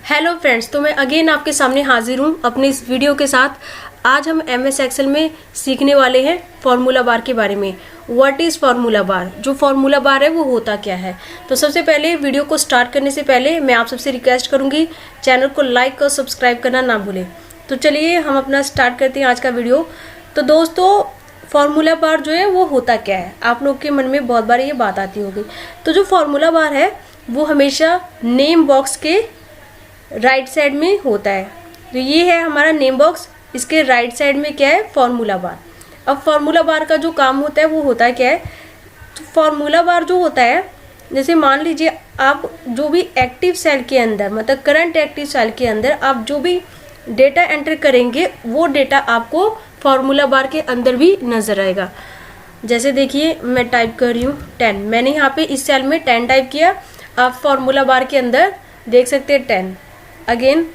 Hello friends, तो मैं again आपके सामने हाजिर हूँ अपने इस वीडियो के साथ। आज हम एमएस एक्सेल में सीखने वाले हैं फार्मूला बार के बारे में। व्हाट इज़ फार्मूला बार, जो फार्मूला बार है वो होता क्या है। तो सबसे पहले वीडियो को स्टार्ट करने से पहले मैं आप सबसे रिक्वेस्ट करूँगी चैनल को लाइक और सब्सक्राइब करना ना भूलें। तो चलिए हम अपना स्टार्ट करते हैं आज का वीडियो। तो दोस्तों, फार्मूला बार जो है वो होता क्या है, आप लोग के मन में बहुत बार ये बात आती होगी। तो जो फार्मूला बार है वो हमेशा नेम बॉक्स के राइट साइड में होता है। तो ये है हमारा नेम बॉक्स, इसके राइट साइड में क्या है, फार्मूला बार। अब फार्मूला बार का जो काम होता है वो होता क्या है। तो फार्मूला बार जो होता है, जैसे मान लीजिए आप जो भी एक्टिव सेल के अंदर, मतलब करंट एक्टिव सेल के अंदर आप जो भी डेटा एंटर करेंगे वो डेटा आपको फार्मूला बार के अंदर भी नजर आएगा। जैसे देखिए मैं टाइप कर रही हूँ 10, मैंने यहाँ पे इस सेल में 10 टाइप किया। आप फार्मूला बार के अंदर देख सकते हैं 10। अगेन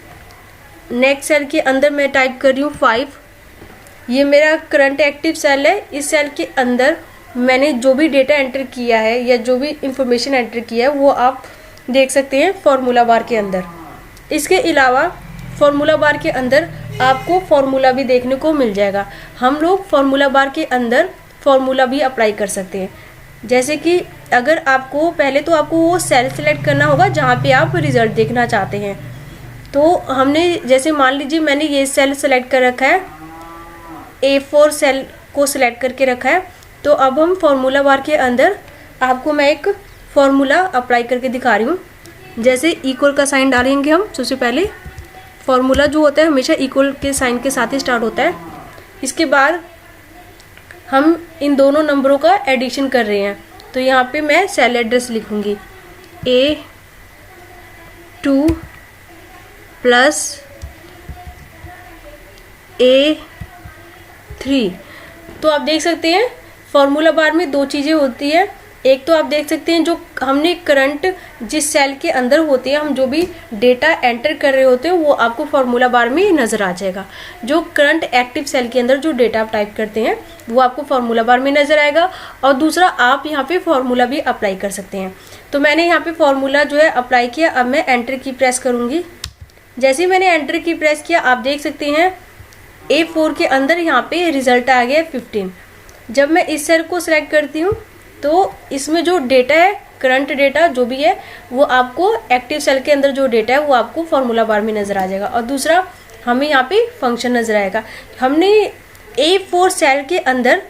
नेक्स्ट सेल के अंदर मैं टाइप कर रही हूँ 5। ये मेरा करंट एक्टिव सेल है। इस सेल के अंदर मैंने जो भी डेटा एंटर किया है या जो भी इंफॉर्मेशन एंटर किया है वो आप देख सकते हैं फार्मूला बार के अंदर। इसके अलावा फार्मूला बार के अंदर आपको फार्मूला भी देखने को मिल जाएगा। हम लोग फार्मूला बार के अंदर फार्मूला भी अप्लाई कर सकते हैं। जैसे कि अगर आपको पहले तो आपको वो सेल सेलेक्ट करना होगा जहाँ पे आप रिजल्ट देखना चाहते हैं। तो हमने जैसे मान लीजिए मैंने ये सेल सेलेक्ट कर रखा है, A4 सेल को सिलेक्ट करके रखा है। तो अब हम फार्मूला बार के अंदर आपको मैं एक फार्मूला अप्लाई करके दिखा रही हूँ। जैसे इक्वल का साइन डालेंगे हम। सबसे पहले फार्मूला जो होता है हमेशा इक्वल के साइन के साथ ही स्टार्ट होता है। इसके बाद हम इन दोनों नंबरों का एडिशन कर रहे हैं। तो यहाँ पे मैं सेल एड्रेस लिखूँगी A2 प्लस A3। तो आप देख सकते हैं फार्मूला बार में दो चीज़ें होती है। एक तो आप देख सकते हैं जो हमने करंट जिस सेल के अंदर होते हैं, हम जो भी डेटा एंटर कर रहे होते हैं वो आपको फार्मूला बार में नज़र आ जाएगा। जो करंट एक्टिव सेल के अंदर जो डेटा आप टाइप करते हैं वो आपको फार्मूला बार में नज़र आएगा। और दूसरा आप यहाँ पे फार्मूला भी अप्लाई कर सकते हैं। तो मैंने यहाँ पे फार्मूला जो है अप्लाई किया। अब मैं एंटर की प्रेस करूँगी। जैसे ही मैंने एंटर की प्रेस किया आप देख सकते हैं A4 के अंदर यहाँ पे रिजल्ट आ गया 15। जब मैं इस सेल को सिलेक्ट करती हूँ तो इसमें जो डेटा है, करंट डेटा जो भी है वो आपको एक्टिव सेल के अंदर जो डेटा है वो आपको फार्मूला बार में नज़र आ जाएगा। और दूसरा हमें यहाँ पे फंक्शन नज़र आएगा। हमने A4 सेल के अंदर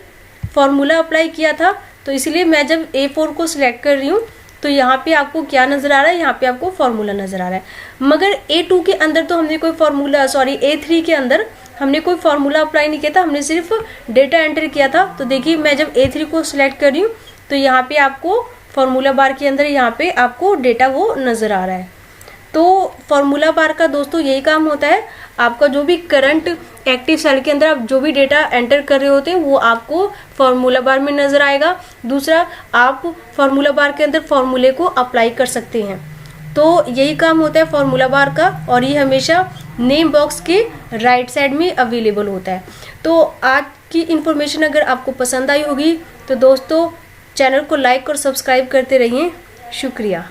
फार्मूला अप्लाई किया था, तो इसलिए मैं जब A4 को सिलेक्ट कर रही हूँ तो यहाँ पे आपको क्या नज़र आ रहा है, यहाँ पे आपको फार्मूला नज़र आ रहा है। मगर A2 के अंदर तो हमने कोई फार्मूला, A3 के अंदर हमने कोई फार्मूला अप्लाई नहीं किया था, हमने सिर्फ डेटा एंटर किया था। तो देखिए मैं जब A3 को सिलेक्ट कर रही हूँ तो यहाँ पे आपको फार्मूला बार के अंदर यहाँ पे आपको डेटा वो नज़र आ रहा है। तो फार्मूला बार का दोस्तों यही काम होता है, आपका जो भी करंट एक्टिव सेल के अंदर आप जो भी डेटा एंटर कर रहे होते हैं वो आपको फार्मूला बार में नज़र आएगा। दूसरा आप फार्मूला बार के अंदर फार्मूले को अप्लाई कर सकते हैं। तो यही काम होता है फार्मूला बार का, और ये हमेशा नेम बॉक्स के राइट साइड में अवेलेबल होता है। तो आज की इन्फॉर्मेशन अगर आपको पसंद आई होगी तो दोस्तों चैनल को लाइक और सब्सक्राइब करते रहिए। शुक्रिया।